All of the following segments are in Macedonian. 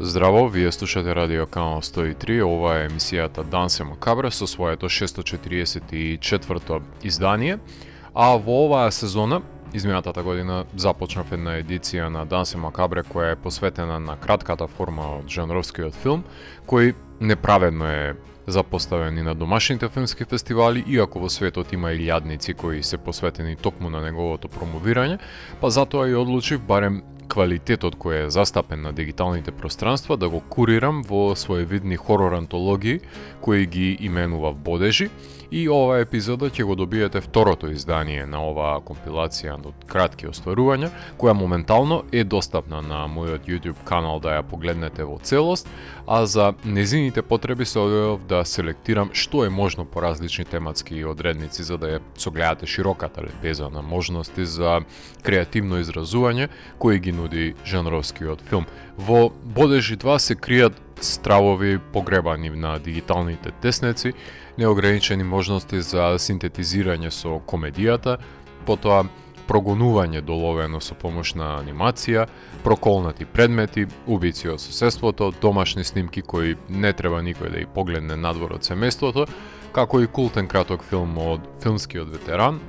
Здраво, вие слушате Радио Канал 103, ова е емисијата Дансе Макабре со своето 644-то издание, а во оваа сезона, изминатата година, започнав една едиција на Дансе Макабре која е посветена на кратката форма од жанровскиот филм, кој неправедно е запоставен и на домашните филмски фестивали, иако во светот има илјадници кои се посветени токму на неговото промовирање, па затоа и одлучив барем квалитетот кој е застапен на дигиталните пространства да го курирам во своевидни хорор антологии кои ги именував Бодежи, и оваа епизода ќе го добиете второто издание на оваа компилација од кратки остварувања, која моментално е достапна на мојот YouTube канал да ја погледнете во целост, а за незините потреби се одредов да селектирам што е можно по различни тематски одредници за да ја согледате широката лепеза на можности за креативно изразување кои ги нуди жанровскиот филм. Во Бодежи 2 се кријат стравови погребани на дигиталните теснеци, неограничени можности за синтетизирање со комедијата, потоа прогонување доловено со помош на анимација, проколнати предмети, убици од соседството, домашни снимки кои не треба никој да ја погледне надвор од семејството, како и култен краток филм од филмскиот ветеран,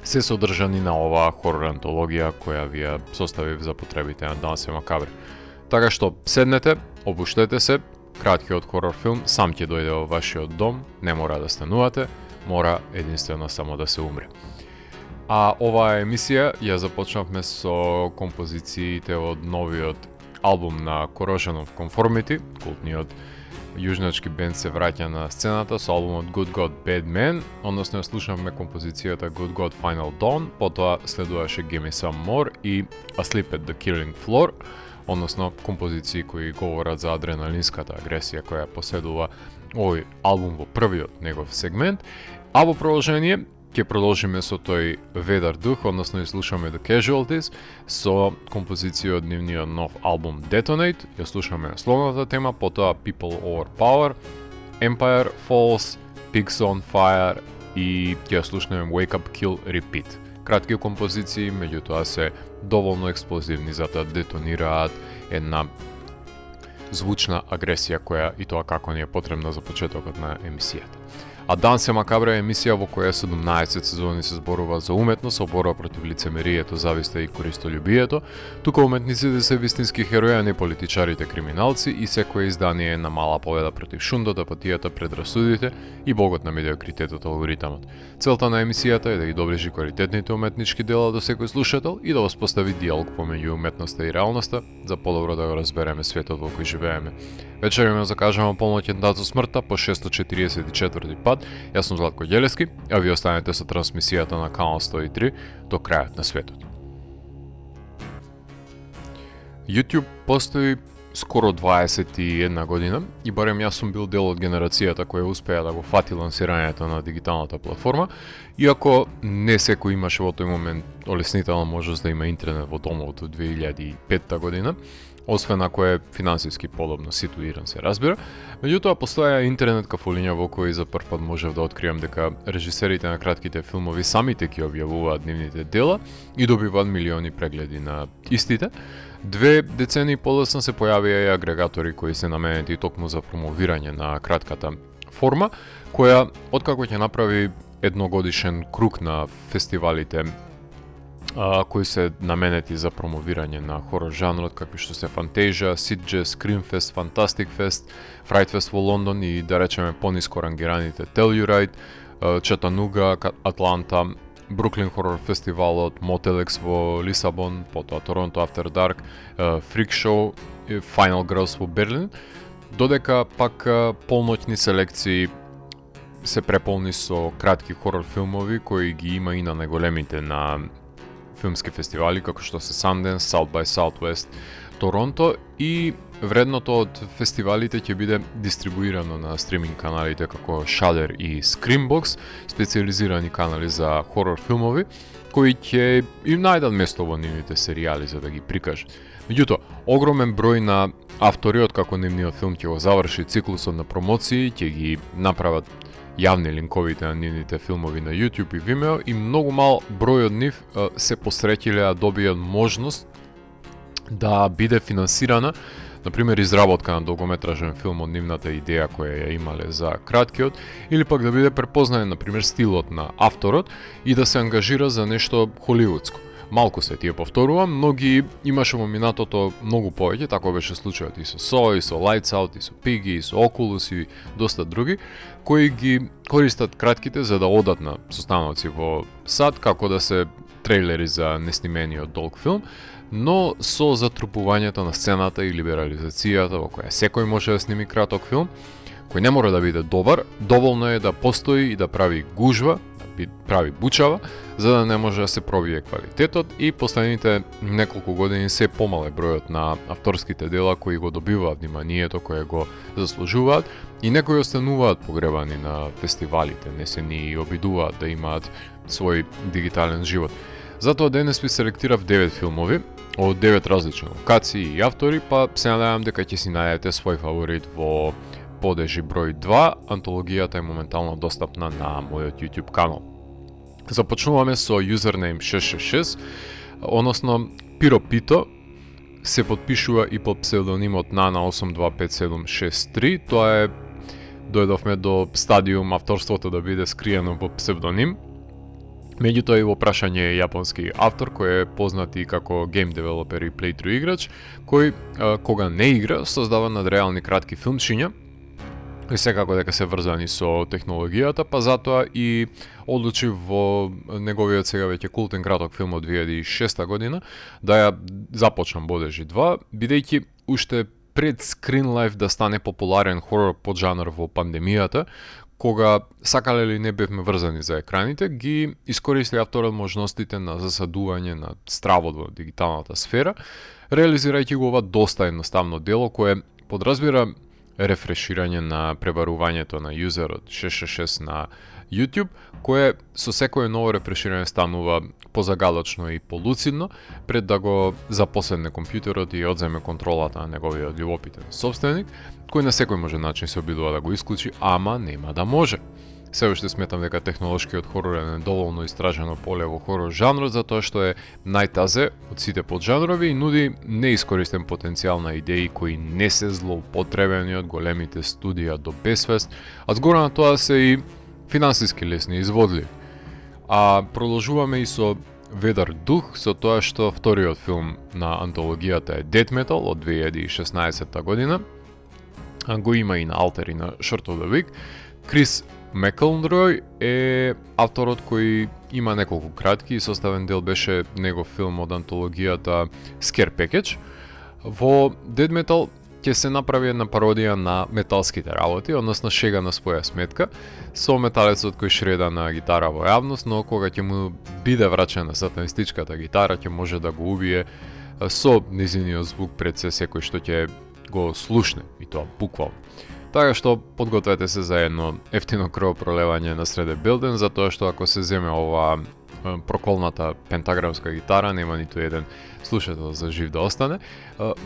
се содржани на оваа хорор антологија која ви ја составив за потребите на Дансе Макабре. Така што седнете, опуштете се, краткиот хорор филм сам ќе дојде во вашиот дом, не мора да станувате, мора единствено само да се умре. А оваа емисија ја започнавме со композициите од новиот албум на Corrosion of Conformity, култниот јужначки бенд се враќа на сцената со албумот Good God Bad Man, односно ја слушавме композицијата Good God Final Dawn, потоа следуваше Give Me Some More и Asleep at the Killing Floor, односно композиции кои говорат за адреналинската агресија која поседува овој албум во првиот негов сегмент, а во продолжение ќе продолжиме со тој ведар дух, односно и слушаме The Casualties со композиција од нивниот нов албум Detonate, ја слушаме основната тема, потоа People Over Power, Empire Falls, Pigs on Fire и ќе слушнеме Wake Up Kill Repeat. Кратки композиции, меѓутоа се доволно експлозивни за да детонираат една звучна агресија која и тоа како ни е потребна за почетокот на емисијата. А Дансе Макабре е емисија во која 17 сезони се зборува за уметност, се борба против лицемерието, зависта и користолюбието, тука уметниците се вистински херои, а не политичарите криминалци, и секое издание е на мала победа против шундот, апатијата, предрасудите и богот на медиокритетот алгоритамот. Целта на емисијата е да ги доближи квалитетните уметнички дела до секој слушател и да воспостави диалог помеѓу уметноста и реалноста за подобро да го разбереме светот во кој живееме. Вечер им закажувам полноќен дат за смртта по 644 пат. Јас сум Златко Ѓелевски, а ви останете со трансмисијата на Канал 103 до крајот на светот. YouTube постои скоро 21 година и барем јас сум бил дел од генерацијата која успеа да го фати лансирањето на дигиталната платформа, иако не секој имаше во тој момент олеснителна можност да има интернет во домот во 2005 година, освен ако е финансиски подобно ситуиран, се разбира. Меѓутоа постоја интернет кафулиња во кои за прв пат можев да откриам дека режисерите на кратките филмови самите ќе објавуваат нивните дела и добиваат милиони прегледи на истите. 2 децении подоцна се појавија и агрегатори кои се наменети токму за промовирање на кратката форма, која откако ќе направи едногодишен круг на фестивалите кои се наменети за промовирање на хорор жанрот, какви што се Fantasia, Sitges, Screamfest, Fantastic Fest, Frightfest во Лондон и да речеме пониско рангираните Telluride, Chattanooga, Атланта, Brooklyn Horror Фестивалот, Motel X во Лисабон, потоа Toronto After Dark, Freak Show, Final Girls во Берлин, додека пак полноќни селекции се преполни со кратки хорор филмови кои ги има и на најголемите на филмски фестивали како што се Sundance, South by Southwest, Торонто, и вредното од фестивалите ќе биде дистрибуирано на стриминг каналите како Shudder и Screambox, специализирани канали за хорор филмови, кои ќе им најдат место во нивните серијали за да ги прикажат. Меѓутоа, огромен број на автори од како нивниот филм ќе го заврши циклусот на промоции, ќе ги направат јавни линковите на нивните филмови на YouTube и Vimeo, и многу мал број од нив се посреќиле да добијат можност да биде финансирана например изработка на долгометражен филм од нивната идеја која ја имале за краткиот, или пак да биде препознаен, например, стилот на авторот и да се ангажира за нешто холивудско. Малку се тие повторувам, но ги имаше во минатото многу повеќе, тако беше случајот и со Saw, и со Lights Out, и со Piggy, и со Oculus и доста други, кои ги користат кратките за да одат на состаноци во сад, како да се трейлери за неснимениот долг филм, но со затрупувањето на сцената и либерализацијата во која секој може да сними краток филм, кој не мора да биде добар, доволно е да постои и да прави гужва, прави бучава, за да не може да се пробие квалитетот, и последните неколку години се помале бројот на авторските дела кои го добиваат вниманието кое го заслужуваат, и некои остануваат погребани на фестивалите, не се ни обидуваат да имаат свој дигитален живот. Затоа денес ви селектирав 9 филмови од 9 различни локации и автори, па се надевам дека ќе си најдете свој фаворит во Подежи број 2, антологијата е моментално достапна на мојот YouTube канал. Започнуваме со юзернейм 666, односно Пиро Пито, се подпишува и под псевдонимот Nana825763, тоа е, дојдовме до стадиум авторството да биде скриено во псевдоним. Меѓутоа и во прашање е јапонски автор кој е познат и како гейм девелопер и плейтру играч, кој кога не игра создава надреални кратки филмчиња, и секако дека се врзани со технологијата, па затоа и одлучи во неговиот сега веќе култен краток филм од 2006 година да ја започнам Подежи 2, бидејќи уште пред Screen Life да стане популарен хорор поджанр во пандемијата, кога сакале или не бевме врзани за екраните, ги искористи авторот можностите на засадување на стравот во дигиталната сфера, реализирајќи го ова доста едноставно дело кое подразбира рефреширање на пребарувањето на юзерот 666 на YouTube, кое со секое ново рефреширање станува позагалачно и полуцидно, пред да го запоседне компјутерот и одземе контролата на неговиот љубопитен собственик, кој на секој може начин се обидува да го исклучи, ама нема да може. Се уште сметам дека технолошкиот хорор е недоволно истражено поле во хорор жанрот, затоа што е најтазе од сите поджанрови и нуди неискористен потенцијал на идеи кои не се злоупотребени од големите студија до безсвест, а згора на тоа се и финансиски лесни и изводливи. А продолжуваме и со Ведар дух, со тоа што вториот филм на антологијата е Death Metal од 2016 година, го има и на Алтер и на Short of the Week. Крис Мекелндрој е авторот кој има неколку кратки и составен дел беше негов филм од антологијата Scare Package. Во Death Metal ќе се направи една пародија на металските работи, односно шега на своја сметка, со металецот кој шреда на гитара во јавност, но кога ќе му биде врачена сатанистичката гитара, ќе може да го убие со низиниот звук пред се секој што ќе го слушне, и тоа буквално. Така што подгответе се за едно ефтино крвопролевање на среде Белден, затоа што ако се земе ова проколната пентаграмска гитара, нема ниту еден слушател за жив да остане.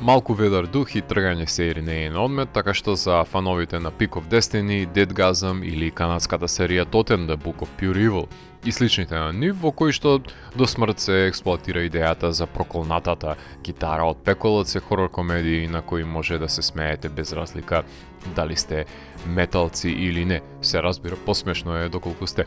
Малку ведар дух и тргање серии не е на одмет, така што за фановите на Peak of Destiny, Deadgasm или канадската серија Totem the Book of Pure Evil и сличните на нив, во кои што до смрт се експлоатира идејата за проколнатата гитара од пеколот, се хорор комедии на кои може да се смеете без разлика дали сте металци или не. Се разбира, посмешно е доколку сте.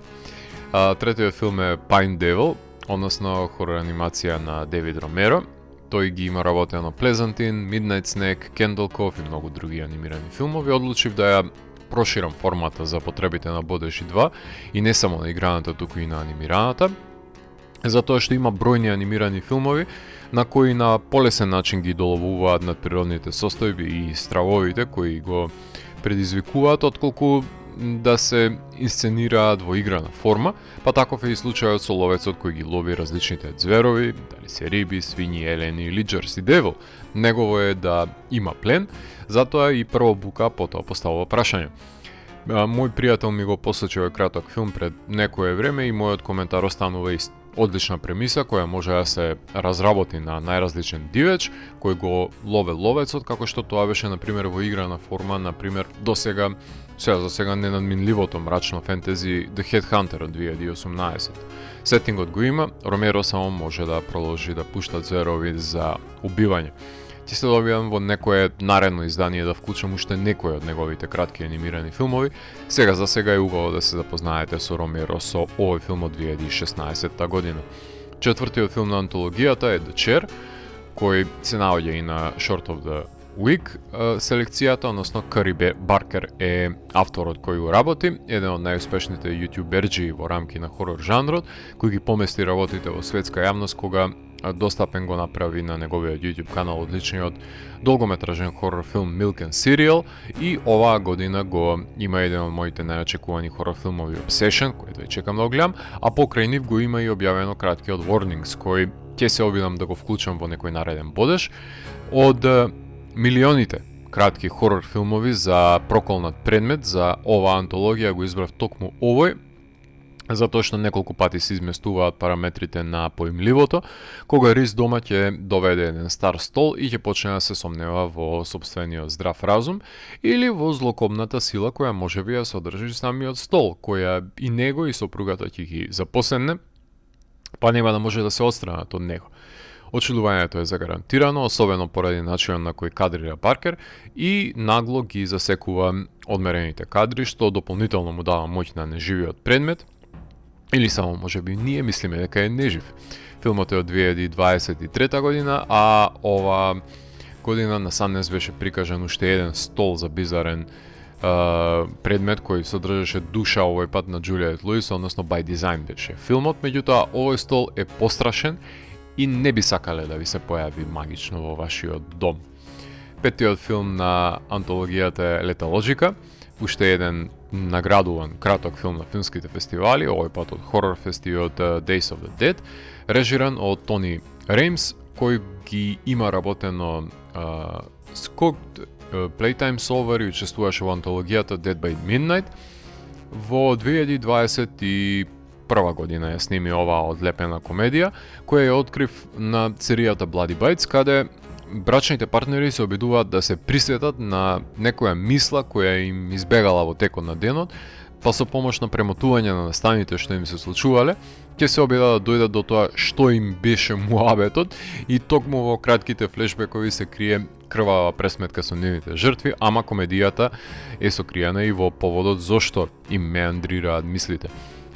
Третиот филм е Pine Devil, односно хорор анимација на Девид Ромеро. Тој ги има работено Pleasantine, Midnight Snack, Candle Cove и многу други анимирани филмови. Одлучив да ја проширам формата за потребите на Подежи 2 и не само на играната, туку и на анимираната, затоа што има бројни анимирани филмови на кои на полесен начин ги доловуваат надприродните состојби и стравовите кои го предизвикуваат, отколку да се инсценираат во играна форма, па таков е и случајот со ловецот кој ги лови различните зверови, дали се риби, свињи, елени или Джерси Девил. Негово е да има плен, затоа и прво бука, потоа поставува прашање. Мој пријател ми го посочи овој краток филм пред некое време и мојот коментар останува ист. Одлична премиса која може да се разработи на најразличен дивеч кој го лове ловецот, како што тоа беше на пример во играна форма, на пример досега за сега ненадминливото мрачно фентези The Headhunter од 2018. Сетингот го има, Ромеро само може да продолжи да пушта зверови за убивање. ќе се добиам во некое наредно издание да вклучам уште некои од неговите кратки анимирани филмови. Сега за сега е убаво да се запознаете со Ромеро со овој филм од 2016 година. Четвртиот филм на антологијата е The Chair, кој се наоѓа и на Short of the Week селекцијата, односно Кари Баркер е авторот кој го работи, еден од најуспешните јутјуберџи во рамки на хорор жанрот, кој ги помести работите во светска јавност кога достапен го направи на неговиот YouTube канал одличниот долгометражен хорор филм Milk and Cereal, и оваа година го има еден од моите најочекувани хорор филмови Obsession, кој чекам да го гледам, а покрај нив го има и објавено краткиот Warnings, кој ќе се обидам да го вклучам во некој нареден бодеж. Од милионите кратки хорор филмови за проколнат предмет, за оваа антологија го избрав токму овој, затоа што неколку пати се изместуваат параметрите на поимливото, кога Рис дома ќе доведе еден стар стол и ќе почне да се сомнева во собствениот здрав разум или во злокобната сила која можеби ја содржи самиот стол, која и него и сопругата ќе ги запоседне, па нема да може да се отстранат од него. Очудувањето е загарантирано, особено поради начинот на кој кадрира Паркер и нагло ги засекува одмерените кадри, што дополнително му дава моќ на неживиот предмет, или само можеби ние мислиме дека е нежив. Филмот е од 2023 година, а ова година насамнес беше прикажан уште еден стол за бизарен предмет кој содржеше душа овој пат на Џулиет Луис, односно By Design беше филмот, меѓутоа овој стол е пострашен и не би сакале да ви се појави магично во вашиот дом. Петтиот филм на антологијата е Леталоџика, уште еден наградуван краток филм на филмските фестивали, овој пат од хорор фестивот Days of the Dead, режиран од Тони Реймс, кој ги има работено Scott Playtime Solver и учествуваше во антологијата Dead by Midnight. Во 2021 година ја сними оваа одлепена комедија, која ја открив на серијата Bloody Bites, каде брачните партнери се обидуваат да се присетат на некоја мисла која им избегала во текот на денот, па со помош на премотување на настаните што им се случувале, ќе се обидат да дојдат до тоа што им беше муабетот, и токму во кратките флешбекови се крие крвава пресметка со нивните жртви, ама комедијата е сокриена и во поводот зошто им меандрираат мислите.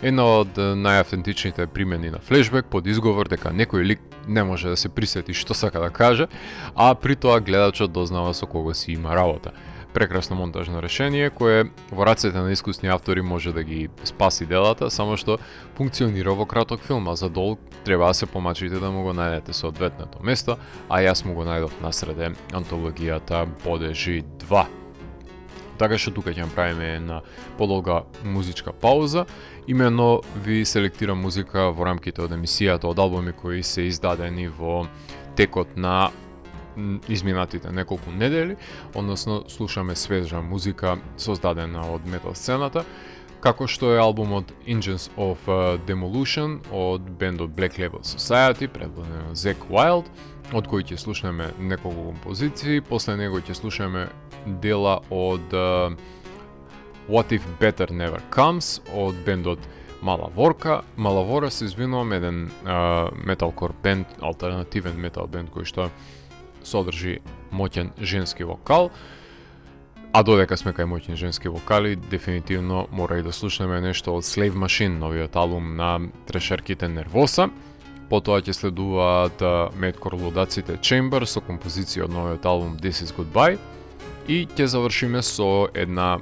Една од најавтентичните примени на флешбек под изговор дека некој лик не може да се присети што сака да каже, а при тоа гледачот дознава со кого си има работа. Прекрасно монтажно решение кое во рацете на искусни автори може да ги спаси делата, само што функционира во краток филм, а за дол треба да се помачите да му го најдете соодветното место, а јас му го најдов насреде антологијата Бодежи 2. Така што тука ќе направиме една подолга музичка пауза. Имено ви селектирам музика во рамките од емисијата од албуми кои се издадени во текот на изминатите неколку недели, односно слушаме свежа музика создадена од метал сцената, како што е албумот Engines of Demolition од бендот Black Label Society, предводен од Zakk Wylde, од кој ќе слушнеме неколку композиции, после него ќе слушаме дела од What If Better Never Comes од бендот Маlavora, се извинувам, еден металкор бенд, алтернативен метал бенд кој што содржи моќен женски вокал, а додека сме кај моќни женски вокали, дефинитивно мора и да слушнеме нешто од Slave Machine, новиот албум на трешерките Nervosa. Потоа ќе следуваат меткор лудаците Chamber со композиција од новиот албум This Is Goodbye и ќе завршиме со една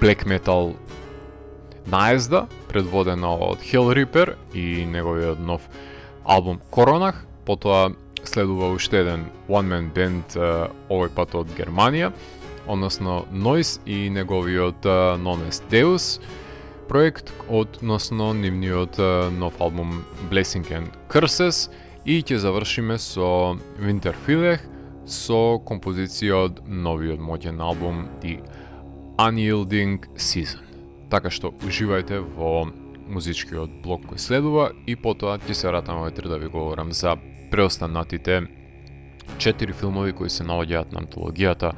black metal наезда, предводена од Hellripper и неговиот нов албум Коронах. Потоа следува уште еден one-man band, овој пат од Германија, односно Noise и неговиот Non-Est Deus проект, односно нивниот нов албум Blessing and Curses, и ќе завршиме со Winterfilech со композиција од новиот моќен албум The Unyielding Season. Така што уживајте во музичкиот блок кој следува и потоа ќе се вратам вечер да ви говорам за преостанатите 4 филмови кои се наоѓаат на антологијата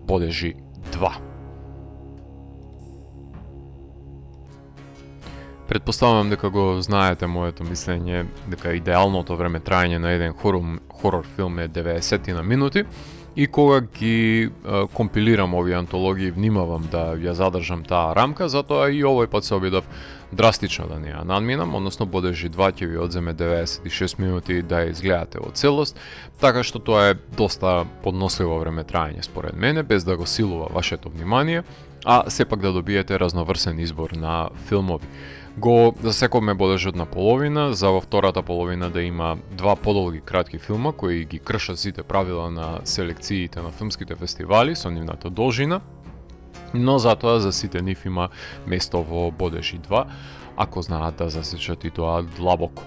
Бодежи 2. Предпоставувам дека го знаете моето мислење дека идеалното време траење на еден хорор филм е 90 на минути и кога ги компилирам овие антологии внимавам да ја задржам таа рамка, затоа и овој пат се обидов драстично да не ја надминам, односно Бодежи 2 ќе ви одземе 96 минути да ја изгледате во целост, така што тоа е доста подносливо време траење според мене, без да го силува вашето внимание, а сепак да добиете разноврсен избор на филмови. Го засековме Бодежот на половина, за во втората половина да има два подолги кратки филма кои ги кршат сите правила на селекциите на филмските фестивали со нивната должина, но затоа за сите нив има место во Бодежи 2, ако знаат да засечат и тоа длабоко.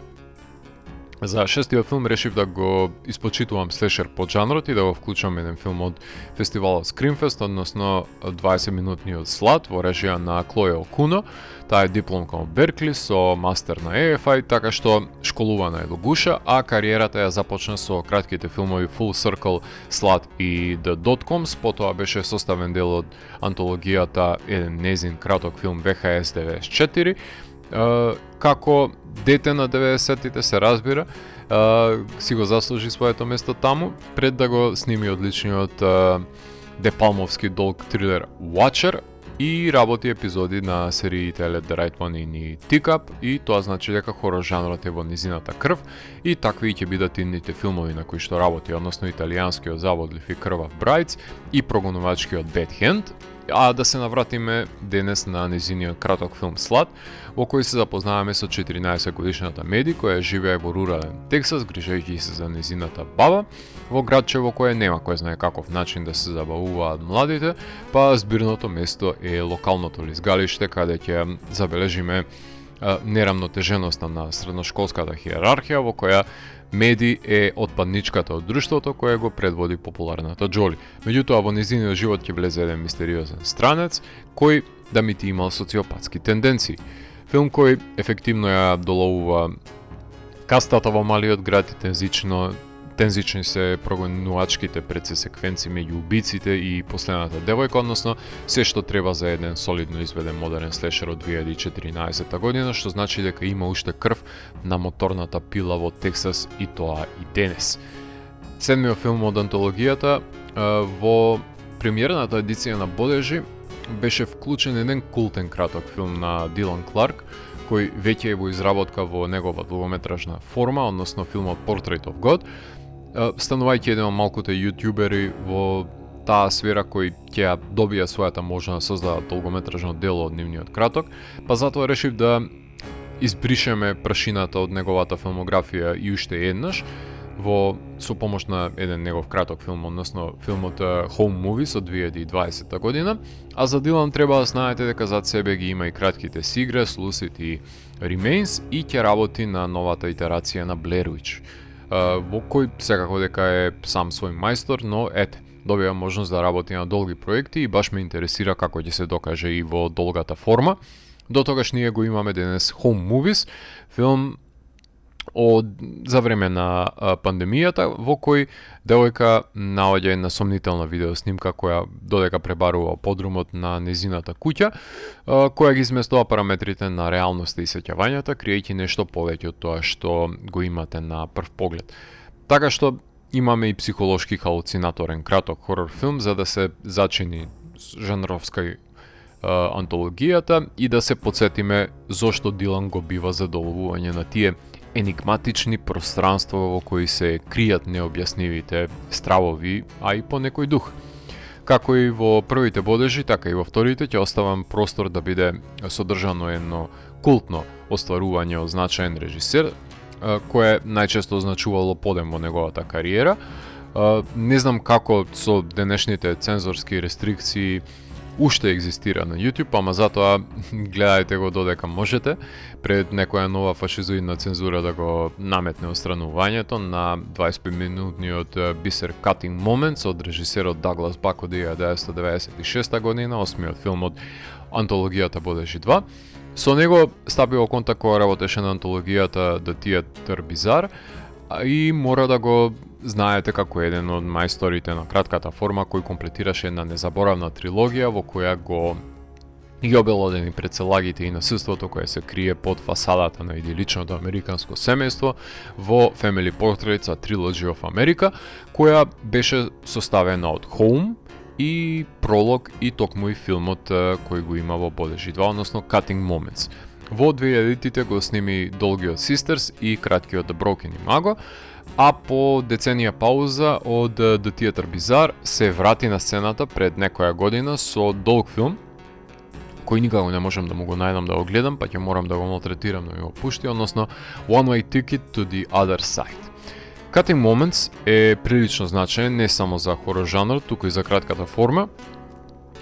За шестиот филм решив да го испочитувам слешер под жанрот и да го вклучам еден филм од фестивалот Screamfest, односно 20-минутниот Слад во режија на Клоја Окуно. Таа е дипломка од Беркли со мастер на AFI, така што школувана е до гуша, а кариерата ја започна со кратките филмови Full Circle, Slad и The Dotcoms, потоа беше составен дел од антологијата еден незин краток филм VHS 94, како дете на 90-тите се разбира, си го заслужи своето место таму, пред да го сними одличниот депалмовски долг трилер Watcher и работи епизоди на сериите Let the Right One и Tick Up, и тоа значи дека хорор жанрот е во низината крв и такви ќе бидат идните филмови на кои што работи, односно италијанскиот заводлив и крвав Brides и прогонувачкиот Bad Hand. А да се навратиме денес на низиниот краток филм Слад, во кој се запознаваме со 14 годишната Меди, која живее во рурален Тексас, грижајќи се за низината баба, во градче во кое нема кој знае каков начин да се забавуваат младите, па збирното место е локалното лизгалиште, каде ќе забележиме нерамнотеженоста на средношколската хиерархија, во која Меди е отпадничката од друштвото кое го предводи популарната Джоли. Меѓутоа во незиниот живот ќе влезе еден мистериозен странец кој да мити имал социопатски тенденции. Филм кој ефективно ја доловува кастата во малиот град и тензични се прогонувачките секвенци меѓу убиците и последната девојка, односно се што треба за еден солидно изведен модерен слешер од 2014 година, што значи дека има уште крв на моторната пила во Тексас и тоа и денес. Седмиот филм од антологијата, во премиерната едиција на Бодежи беше вклучен еден култен краток филм на Дилан Кларк, кој веќе е во изработка во негова долгометражна форма, односно филмот Portrait of God, станувајќи еден од малкуте јутјубери во таа сфера кои ќе добија својата можност да создадат долгометражно дело од нивниот краток, па затоа решив да избришеме прашината од неговата филмографија и уште еднаш, со помош на еден негов краток филм, односно филмот Home Movies од 2020 година, а за Дилан треба да знаете дека зад себе ги има и кратките Seagrass, Lucid и Remains и ќе работи на новата итерација на Blair Witch, во кој секако дека е сам свој мајстор, но ете, добива можност да работи на долги проекти и баш ме интересира како ќе се докаже и во долгата форма. До тогаш ние го имаме денес Home Movies, филм за време на пандемијата, во кој девојка наоѓа една сомнителна видеоснимка која додека пребарува подрумот на незината куќа, која ги изместува параметрите на реалноста и сеќавањата, криејќи нешто повеќе од тоа што го имате на прв поглед. Така што имаме и психолошки халуцинаторен краток хорор филм за да се зачини жанровска антологијата и да се подсетиме зошто Дилан го бива задоволување на тие енигматични пространства во кои се кријат необјаснивите стравови, а и по некој дух. Како и во првите Бодежи, така и во вторите ќе оставам простор да биде содржано едно култно остварување од значаен режисер, кое најчесто означувало подем во неговата кариера. Не знам како со денешните цензорски рестрикции уште екзистира на YouTube, ама затоа гледајте го додека можете, пред некоја нова фашизоидна цензура да го наметне отстранувањето на 25-минутниот бисер Cutting Moments од режисерот Даглас Бак од 1996 година, осмиот филм од антологијата Бодежи 2. Со него стапи во контакт кога работеше на антологијата The Theater Bizarre и мора да го знаете како еден од мајсторите на кратката форма кој комплетираше една незаборавна трилогија во која го и обелодени прецелагите и насилството кое се крие под фасадата на идиличното американско семејство во Family Portraits: A Trilogy of America, која беше составена од Home и пролог и токму и филмот кој го има во Бодежи 2, односно Cutting Moments. Во 2000-тите го сними долгиот Sisters и краткиот The Broken Imago, а по деценија пауза од The Theatre Bizarre се врати на сцената пред некоја година со долг филм, кој никако не можам да му го најдам да го гледам, па ќе морам да го малтретирам да ми го пушти, односно One Way Ticket to the Other Side. Cutting Moments е прилично значаен не само за хорор жанр, туку и за кратката форма,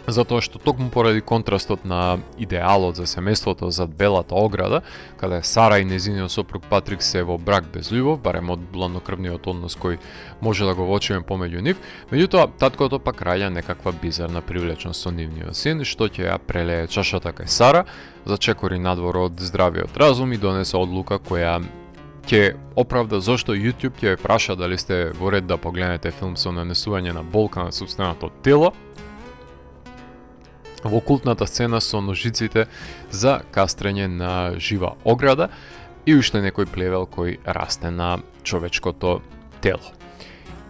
затоа што токму поради контрастот на идеалот за семејството зад белата ограда, каде Сара и незиниот сопруг Патрик се во брак без љубов, барем од бладнокрвниот однос кој може да го воочиме помеѓу нив, меѓутоа таткото пак раѓа некаква бизарна привлечност со нивниот син, што ќе ја прелее чашата кај Сара, зачекори надвор од здравиот разум и донесе одлука која ќе оправда зошто YouTube ќе ве праша дали сте во ред да погледнете филм со нанесување на болка на сопственото тело, во култната сцена со ножиците за кастрење на жива ограда и уште некој плевел кој расте на човечкото тело.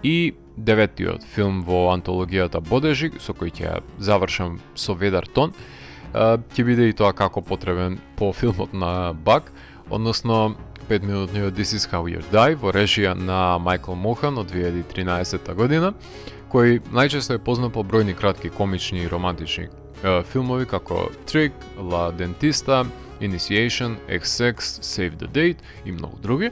И деветиот филм во антологијата Бодежи, со кој ќе завршам со ведар тон, ќе биде и тоа како потребен по филмот на Бак, односно 5-минутниот This is How You Die во режија на Майкл Мохан од 2013 година, кој најчесто е познат по бројни кратки комични и романтични филмови како Trick, La Dentista, Initiation, XX, Save the Date и многу други.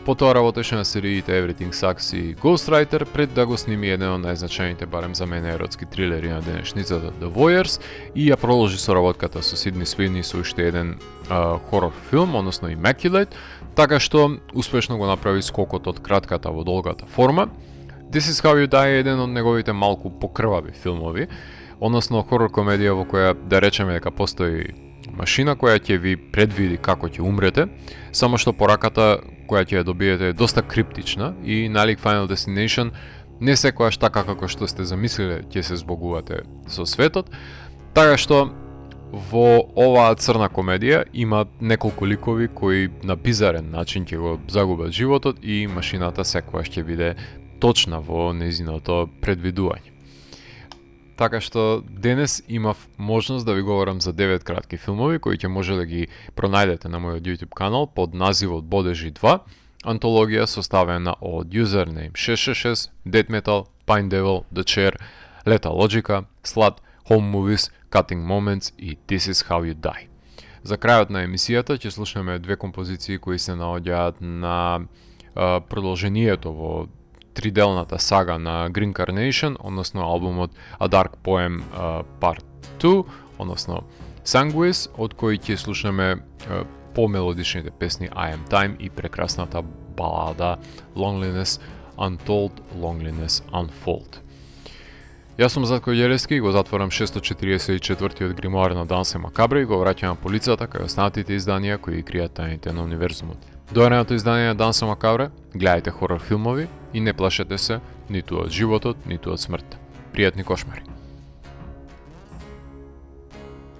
Потоа работеше на сериите Everything Sucks и Ghostwriter пред да го сними еден од најзначајните, барем за мене, еротски трилери на денешницата The Voyeurs и ја продолжи соработката со Сидни Свидни со уште еден хорор филм, односно Immaculate, така што успешно го направи скокот од кратката во долгата форма. This is How You Die е еден од неговите малку покрвави филмови, односно хорор комедија во која да речеме дека постои машина која ќе ви предвиди како ќе умрете, само што пораката која ќе ја добиете е доста криптична и налик Final Destination не секојаш така како што сте замислиле ќе се збогувате со светот, така што во оваа црна комедија има неколку ликови кои на бизарен начин ќе го загубат животот и машината секојаш ќе биде точна во нејзиното предвидување. Така што денес имав можност да ви говорам за 9 кратки филмови кои ќе може да ги пронајдете на мојот YouTube канал под називот Бодежи 2, антологија составена од Username 666, Dead Metal, Pine Devil, The Chair, Lethal Logica, Slut, Home Movies, Cutting Moments и This is How You Die. За крајот на емисијата ќе слушнеме две композиции кои се наоѓаат на продолжението во триделната сага на Green Carnation, односно албумот A Dark Poem Part 2, односно Sanguis, од кој ќе слушнеме помелодичните песни I Am Time и прекрасната балада Loneliness Untold, Loneliness Unfold. Јас сум Затко Ѓелевски и го затворам 644-тиот гримоар на Дансе Макабре и го враќам на полицата кај останатите изданија кои кријат тајните на универзумот. До наредното издание на Дансе Макабре, гледајте хорор филмови и не плашете се ниту од животот, ниту од смртта. Пријатни кошмари!